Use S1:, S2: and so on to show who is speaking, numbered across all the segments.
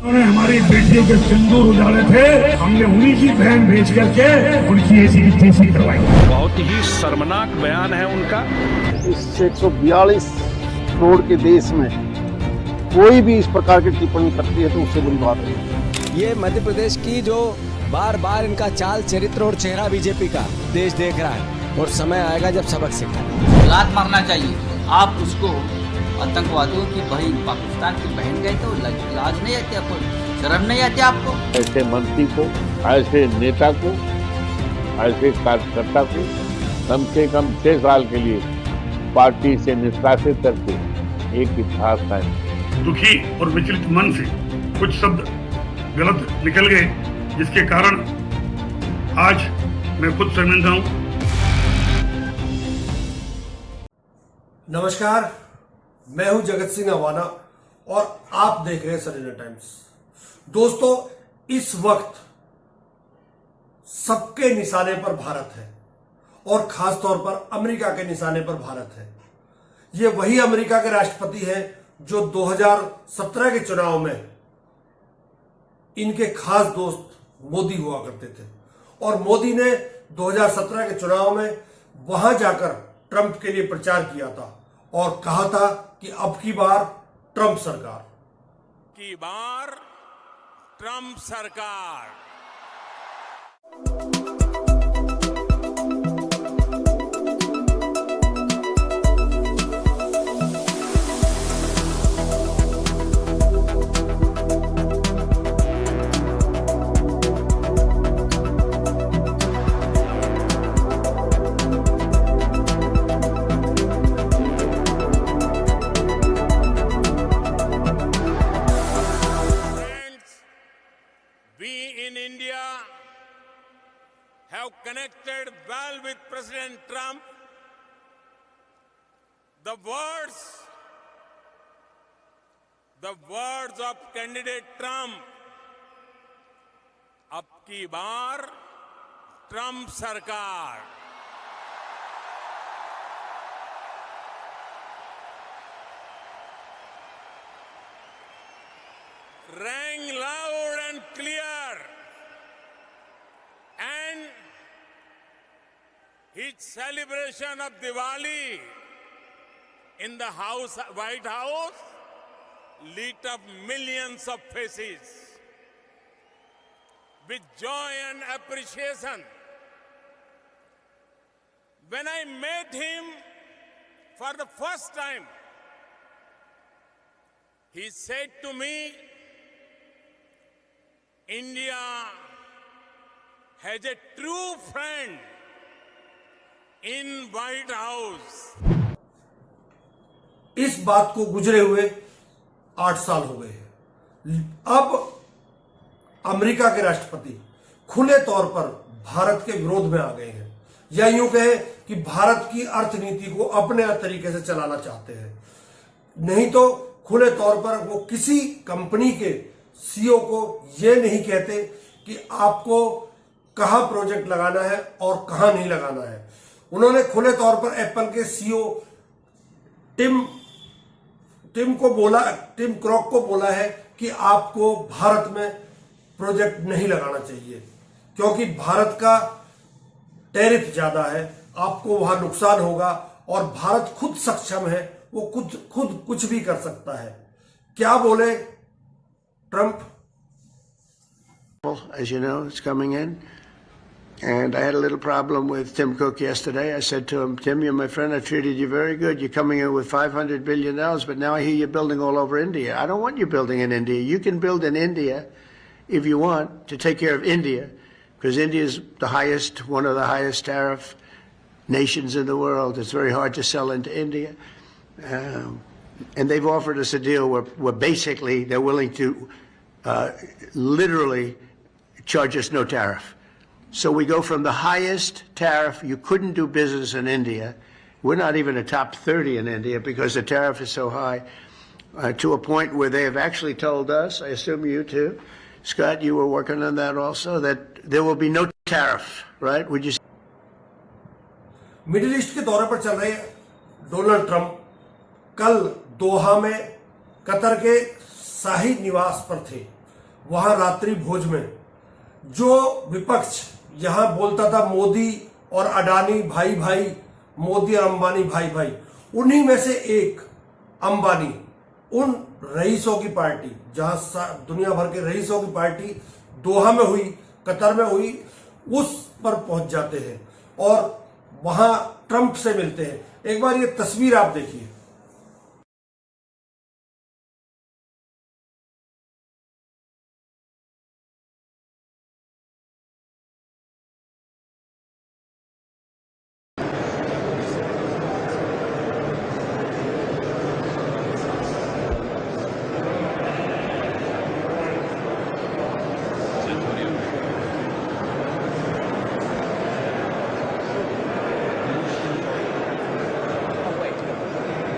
S1: उन्होंने हमारी बेटियों के सिंदूर उजाड़े थे, हमने उन्हीं की बहन भेज करके उनकी ऐसी तैसी करवाई।
S2: बहुत ही शर्मनाक बयान है उनका।
S3: इस 142 करोड़ के देश में कोई भी इस प्रकार की टिप्पणी करती है तो उससे बुरी बात है।
S4: ये मध्य प्रदेश की जो बार बार इनका चाल चरित्र और चेहरा बीजेपी का देश देख रहा है और समय आएगा जब सबक सिखाए।
S5: लात मारना चाहिए। आप उसको आतंकवादियों की बहन पाकिस्तान की बहन गए तो लाज नहीं आती आपको, शर्म नहीं आती आपको?
S6: ऐसे मंत्री को, ऐसे नेता को, ऐसे कार्यकर्ता को कम से कम 6 साल के लिए पार्टी से निष्कासित करके एक इतिहास है।
S1: दुखी और विचलित मन से कुछ शब्द गलत निकल गए, जिसके कारण आज मैं खुद शर्मिंदा हूँ।
S7: नमस्कार, मैं हूं जगत सिंह अवाना और आप देख रहे हैं सरेना टाइम्स। दोस्तों, इस वक्त सबके निशाने पर भारत है और खास तौर पर अमेरिका के निशाने पर भारत है। ये वही अमेरिका के राष्ट्रपति हैं जो 2017 के चुनाव में इनके खास दोस्त मोदी हुआ करते थे और मोदी ने 2017 के चुनाव में वहां जाकर ट्रंप के लिए प्रचार किया था और कहा था कि अब की बार ट्रंप सरकार।
S2: की बार ट्रंप सरकार। In India have connected well with President Trump. The words of candidate Trump, अब की बार ट्रंप सरकार। Rang loud and clear, and his celebration of Diwali in the White House lit up millions of faces with joy and appreciation. When I met him for the first time, he said to me, India has a true friend in White House.
S7: इस बात को गुजरे हुए 8 साल हो गए हैं। अब अमेरिका के राष्ट्रपति खुले तौर पर भारत के विरोध में आ गए हैं, या यूं कहें कि भारत की अर्थनीति को अपने तरीके से चलाना चाहते हैं। नहीं तो खुले तौर पर वो किसी कंपनी के सीईओ को ये नहीं कहते कि आपको कहां प्रोजेक्ट लगाना है और कहां नहीं लगाना है। उन्होंने खुले तौर पर एप्पल के सीईओ टिम क्रॉक को बोला है कि आपको भारत में प्रोजेक्ट नहीं लगाना चाहिए क्योंकि भारत का टैरिफ ज्यादा है, आपको वहां नुकसान होगा और भारत खुद सक्षम है, वो खुद कुछ भी कर सकता है। क्या बोले Trump?
S3: As you know, it's coming in. And I had a little problem with Tim Cook yesterday. I said to him, Tim, you're my friend. I treated you very good. You're coming in with $500 billion, but now I hear you're building all over India. I don't want you building in India. You can build in India if you want to take care of India, because India is one of the highest tariff nations in the world. It's very hard to sell into India. And they've offered us a deal where basically they're willing to literally charge us no tariff. So we go from the highest tariff, you couldn't do business in India, we're not even a top 30 in India because the tariff is so high, to a point where they have actually told us, I assume you too, Scott, you were working on that also, that there will be no tariff, right? Would you?
S7: Middle east के दौरे पर चल रहे Donald Trump कल दोहा में Qatar के शाही निवास पर थे वहां रात्रि भोज में जो विपक्ष यहां बोलता था मोदी और अडानी भाई भाई, मोदी और अंबानी भाई भाई, उन्हीं में से एक अंबानी उन रईसों की पार्टी, जहां दुनिया भर के रईसों की पार्टी दोहा में हुई, कतर में हुई, उस पर पहुंच जाते हैं और वहां ट्रंप से मिलते हैं। एक बार ये तस्वीर आप देखिए।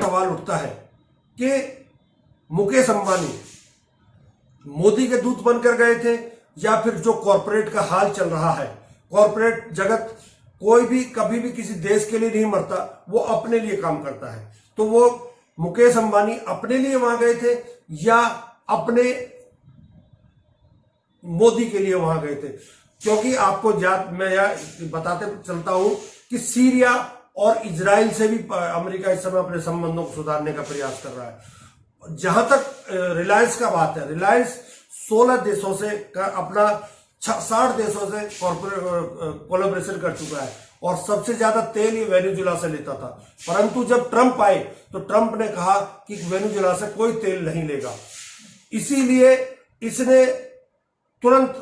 S7: सवाल उठता है कि मुकेश अंबानी मोदी के दूत बनकर गए थे या फिर जो कॉरपोरेट का हाल चल रहा है, कॉरपोरेट जगत कोई भी कभी भी किसी देश के लिए नहीं मरता, वो अपने लिए काम करता है। तो वो मुकेश अंबानी अपने लिए वहां गए थे या अपने मोदी के लिए वहां गए थे? क्योंकि आपको मैं यह बताते चलता हूं कि सीरिया और इजराइल से भी अमेरिका इस समय अपने संबंधों को सुधारने का प्रयास कर रहा है। जहां तक रिलायंस का बात है, रिलायंस 16 देशों से अपना 60 देशों से कोलैबोरेशन कर चुका है और सबसे ज्यादा तेल ये वेनेजुएला से लेता था। परंतु जब ट्रंप आए तो ट्रंप ने कहा कि वेनेजुएला से कोई तेल नहीं लेगा, इसीलिए इसने तुरंत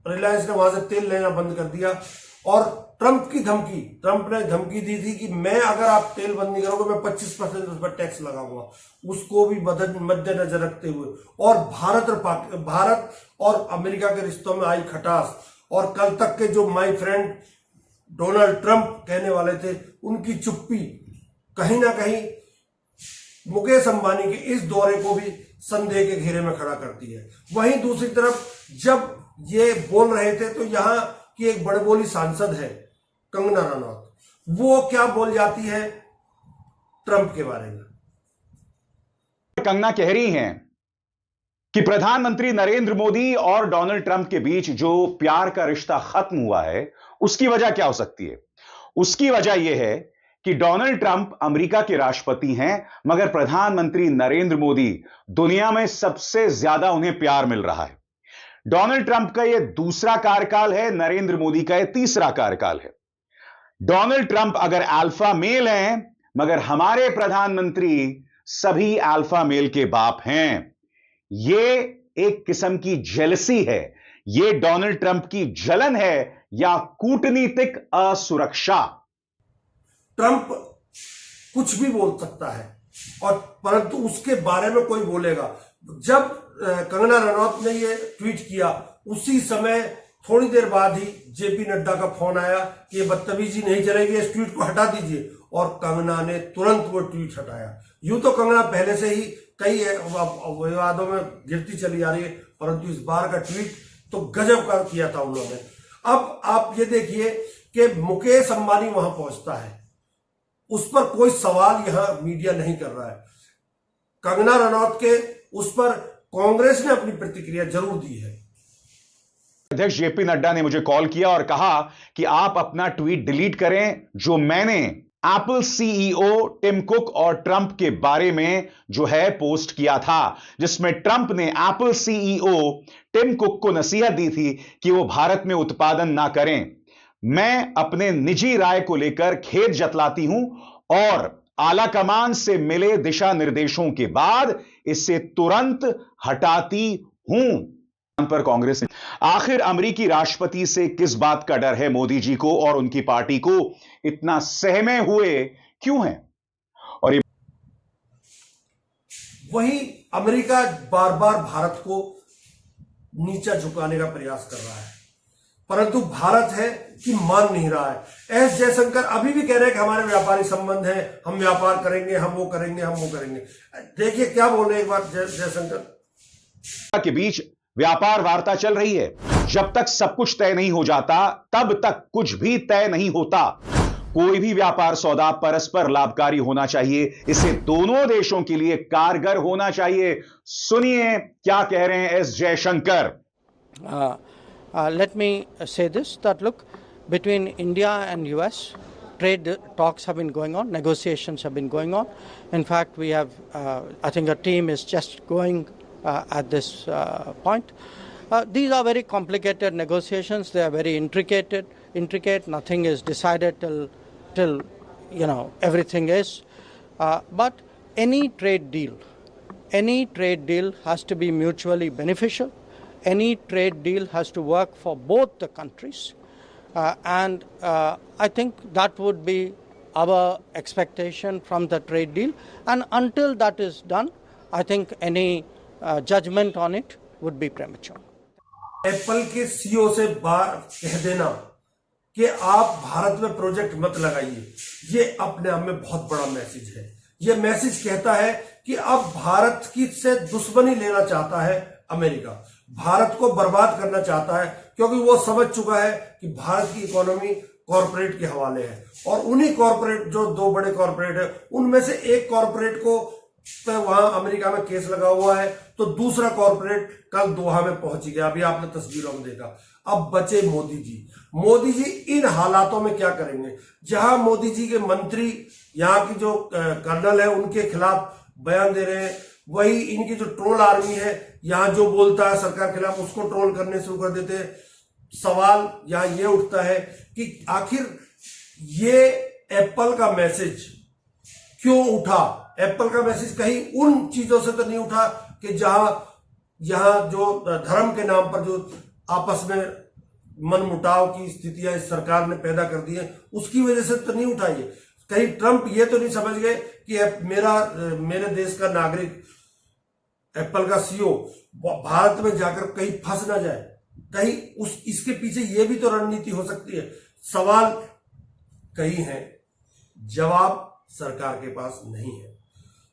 S7: रिलायंस ने वहां से तेल लेना बंद कर दिया। और ट्रंप ने धमकी दी थी कि मैं अगर आप तेल बंद नहीं करोगे मैं 25% उस पर टैक्स लगाऊंगा, उसको भी मद्देनजर रखते हुए। और भारत और अमेरिका के रिश्तों में आई खटास और कल तक के जो माय फ्रेंड डोनाल्ड ट्रंप कहने वाले थे, उनकी चुप्पी कहीं ना कहीं मुकेश अंबानी के इस दौरे को भी संदेह के घेरे में खड़ा करती है। वहीं दूसरी तरफ जब ये बोल रहे थे तो यहां की एक बड़बोली सांसद है कंगना रनौत, वो क्या बोल जाती है ट्रंप के बारे में।
S8: कंगना कह रही हैं कि प्रधानमंत्री नरेंद्र मोदी और डोनाल्ड ट्रंप के बीच जो प्यार का रिश्ता खत्म हुआ है, उसकी वजह क्या हो सकती है? उसकी वजह यह है कि डोनाल्ड ट्रंप अमेरिका के राष्ट्रपति हैं, मगर प्रधानमंत्री नरेंद्र मोदी दुनिया में सबसे ज्यादा उन्हें प्यार मिल रहा है। डोनाल्ड ट्रंप का यह दूसरा कार्यकाल है, नरेंद्र मोदी का यह तीसरा कार्यकाल है। डोनाल्ड ट्रंप अगर अल्फा मेल हैं, मगर हमारे प्रधानमंत्री सभी अल्फा मेल के बाप हैं। यह एक किस्म की जेलसी है, यह डोनाल्ड ट्रंप की जलन है या कूटनीतिक असुरक्षा।
S7: ट्रंप कुछ भी बोल सकता है और परंतु उसके बारे में कोई बोलेगा। जब कंगना रनौत ने ये ट्वीट किया, उसी समय थोड़ी देर बाद ही जेपी नड्डा का फोन आया कि ये बदतमीजी नहीं चलेगी, इस ट्वीट को हटा दीजिए, और कंगना ने तुरंत वो ट्वीट हटाया। यूं तो कंगना पहले से ही कई विवादों में गिरती चली आ रही है, परंतु इस बार का ट्वीट तो गजब का किया था उन्होंने। अब आप ये देखिए कि मुकेश अंबानी वहां पहुंचता है, उस पर कोई सवाल यहां मीडिया नहीं कर रहा है। कंगना रनौत के उस पर कांग्रेस ने अपनी प्रतिक्रिया जरूर दी है।
S8: अध्यक्ष जेपी नड्डा ने मुझे कॉल किया और कहा कि आप अपना ट्वीट डिलीट करें, जो मैंने एप्पल सीईओ टिम कुक और ट्रंप के बारे में जो है पोस्ट किया था, जिसमें ट्रंप ने एप्पल सीईओ टिम कुक को नसीहत दी थी कि वो भारत में उत्पादन ना करें। मैं अपने निजी राय को लेकर खेद जतलाती हूं और आला कमान से मिले दिशा निर्देशों के बाद इसे तुरंत हटाती हूं। पर कांग्रेस ने आखिर अमेरिकी राष्ट्रपति से किस बात का डर है? मोदी जी को और उनकी पार्टी को इतना सहमे हुए क्यों हैं? और ये
S7: वही अमेरिका बार बार भारत को नीचा झुकाने का प्रयास कर रहा है, परंतु भारत है कि मान नहीं रहा है। एस जयशंकर अभी भी कह रहे हैं कि हमारे व्यापारी संबंध है, हम व्यापार करेंगे, हम वो करेंगे, हम वो करेंगे। देखिए क्या बोल रहे हैं एक बार जयशंकर
S8: के बीच व्यापार वार्ता चल रही है। जब तक सब कुछ तय नहीं हो जाता, तब तक कुछ भी तय नहीं होता। कोई भी व्यापार सौदा परस्पर लाभकारी होना चाहिए, इससे दोनों देशों के लिए कारगर होना चाहिए। सुनिए क्या कह रहे हैं S Jaishankar.
S9: Let me say this, that look, between India and US, trade talks have been going on, negotiations have been going on. In fact, we have, I think a team is just going at this point. These are very complicated negotiations. They are very intricate. Nothing is decided till everything is. But any trade deal has to be mutually beneficial. Any trade deal has to work for both the countries. And I think that would be our expectation from the trade deal. And until that is done, I think any judgment on it would be premature.
S7: Apple के CEO से बार कह देना कि आप भारत में project मत लगाइए, ये अपने आप में बहुत बड़ा मैसेज है। ये मैसेज कहता है कि अब भारत की से दुश्मनी लेना चाहता है अमेरिका, भारत को बर्बाद करना चाहता है, क्योंकि वो समझ चुका है कि भारत की इकोनॉमी कॉरपोरेट के हवाले है। और उन्हीं कॉरपोरेट, जो दो बड़े कॉरपोरेट है, उनमें से एक कॉरपोरेट को तो वहां अमेरिका में केस लगा हुआ है, तो दूसरा कॉरपोरेट कल दोहा में पहुंच गया। अभी आपने तस्वीरों में देखा। अब बचे मोदी जी। मोदी जी इन हालातों में क्या करेंगे, जहां मोदी जी के मंत्री, यहाँ की जो कर्नल है, उनके खिलाफ बयान दे रहे हैं, वही इनकी जो ट्रोल आर्मी है, यहां जो बोलता है सरकार के खिलाफ, उसको ट्रोल करने शुरू कर देते हैं। सवाल यहां ये उठता है कि आखिर ये एप्पल का मैसेज क्यों उठा। एप्पल का मैसेज कहीं उन चीजों से तो नहीं उठा कि यहां जो धर्म के नाम पर जो आपस में मनमुटाव की स्थितियां इस सरकार ने पैदा कर दी है, उसकी वजह से तो नहीं उठाई। कहीं ट्रंप ये तो नहीं समझ गए कि मेरे देश का नागरिक, एप्पल का सीईओ भारत में जाकर कहीं फंस ना जाए, कहीं इसके पीछे ये भी तो रणनीति हो सकती है। सवाल कई हैं, जवाब सरकार के पास नहीं है।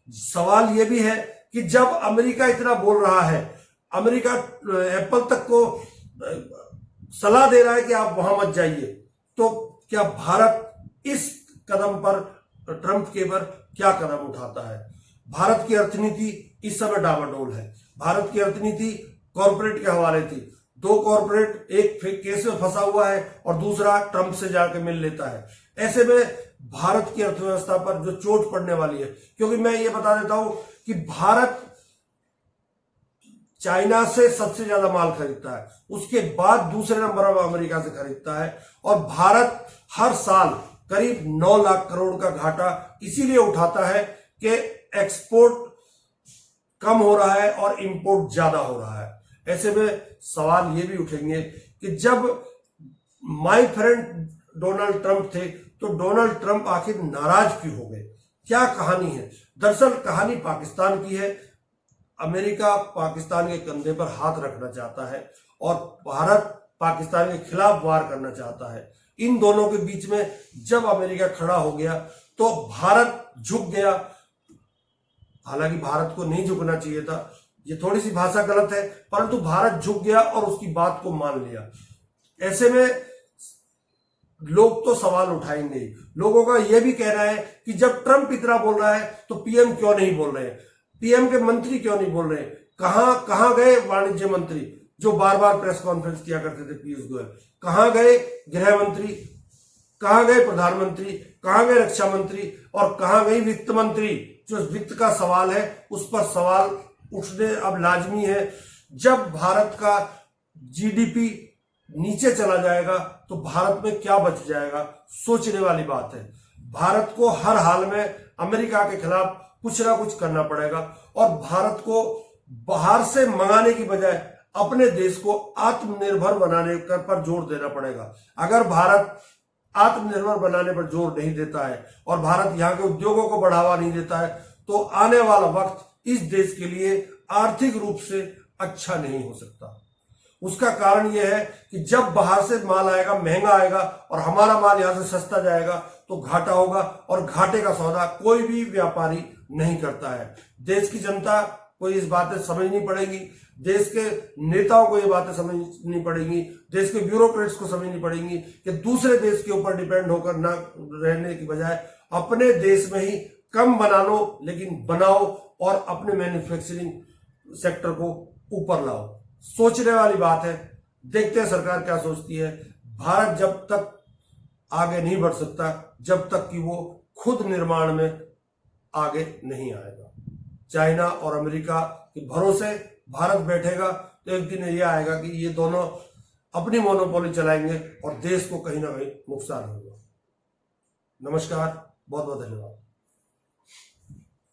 S7: सवाल यह भी है कि जब अमेरिका इतना बोल रहा है, अमेरिका एप्पल तक को सलाह दे रहा है कि आप वहां मत जाइए, तो क्या भारत इस कदम पर, ट्रंप के पर क्या कदम उठाता है। भारत की अर्थनीति इस समय डावाडोल है। भारत की अर्थनीति कॉरपोरेट के हवाले थी। दो कॉरपोरेट, एक केस में फंसा हुआ है और दूसरा ट्रंप से जाकर मिल लेता है। ऐसे में भारत की अर्थव्यवस्था पर जो चोट पड़ने वाली है, क्योंकि मैं ये बता देता हूं कि भारत चाइना से सबसे ज्यादा माल खरीदता है, उसके बाद दूसरे नंबर पर अमेरिका से खरीदता है, और भारत हर साल करीब 9 लाख करोड़ का घाटा इसीलिए उठाता है कि एक्सपोर्ट कम हो रहा है और इंपोर्ट ज्यादा हो रहा है। ऐसे में सवाल ये भी उठेंगे कि जब माय फ्रेंड डोनाल्ड ट्रंप थे, तो डोनाल्ड ट्रंप आखिर नाराज क्यों हो गए, क्या कहानी है। दरअसल कहानी पाकिस्तान की है। अमेरिका पाकिस्तान के कंधे पर हाथ रखना चाहता है और भारत पाकिस्तान के खिलाफ वार करना चाहता है। इन दोनों के बीच में जब अमेरिका खड़ा हो गया तो भारत झुक गया। हालांकि भारत को नहीं झुकना चाहिए था, ये थोड़ी सी भाषा गलत है, परंतु भारत झुक गया और उसकी बात को मान लिया। ऐसे में लोग तो सवाल उठाएंगे। लोगों का यह भी कहना है कि जब ट्रंप इतना बोल रहा है तो पीएम क्यों नहीं बोल रहे, पीएम के मंत्री क्यों नहीं बोल रहे। कहां गए वाणिज्य मंत्री जो बार बार प्रेस कॉन्फ्रेंस किया करते थे, पीयूष गोयल, कहां गए गृह मंत्री, कहां गए प्रधानमंत्री, कहां गए रक्षा मंत्री, और कहां गई वित्त मंत्री। जो वित्त का सवाल है उस पर सवाल उठने अब लाजमी है। जब भारत का जीडीपी नीचे चला जाएगा तो भारत में क्या बच जाएगा, सोचने वाली बात है। भारत को हर हाल में अमेरिका के खिलाफ कुछ ना कुछ करना पड़ेगा और भारत को बाहर से मंगाने की बजाय अपने देश को आत्मनिर्भर बनाने पर जोर देना पड़ेगा। अगर भारत आत्मनिर्भर बनाने पर जोर नहीं देता है और भारत यहाँ के उद्योगों को बढ़ावा नहीं देता है, तो आने वाला वक्त इस देश के लिए आर्थिक रूप से अच्छा नहीं हो सकता। उसका कारण यह है कि जब बाहर से माल आएगा, महंगा आएगा, और हमारा माल यहां से सस्ता जाएगा तो घाटा होगा, और घाटे का सौदा कोई भी व्यापारी नहीं करता है। देश की जनता को इस बातें समझनी पड़ेगी। देश के नेताओं को ये बातें समझनी पड़ेंगी, देश के ब्यूरोक्रेट्स को समझनी पड़ेंगी कि दूसरे देश के ऊपर डिपेंड होकर ना रहने की बजाय अपने देश में ही कम बना लो लेकिन बनाओ और अपने मैन्युफैक्चरिंग सेक्टर को ऊपर लाओ। सोचने वाली बात है, देखते हैं सरकार क्या सोचती है। भारत जब तक आगे नहीं बढ़ सकता जब तक कि वो खुद निर्माण में आगे नहीं आएगा। चाइना और अमेरिका के भरोसे भारत बैठेगा तो एक दिन ये आएगा कि ये दोनों अपनी मोनोपोली चलाएंगे और देश को कहीं ना कहीं नुकसान होगा। नमस्कार, बहुत बहुत धन्यवाद।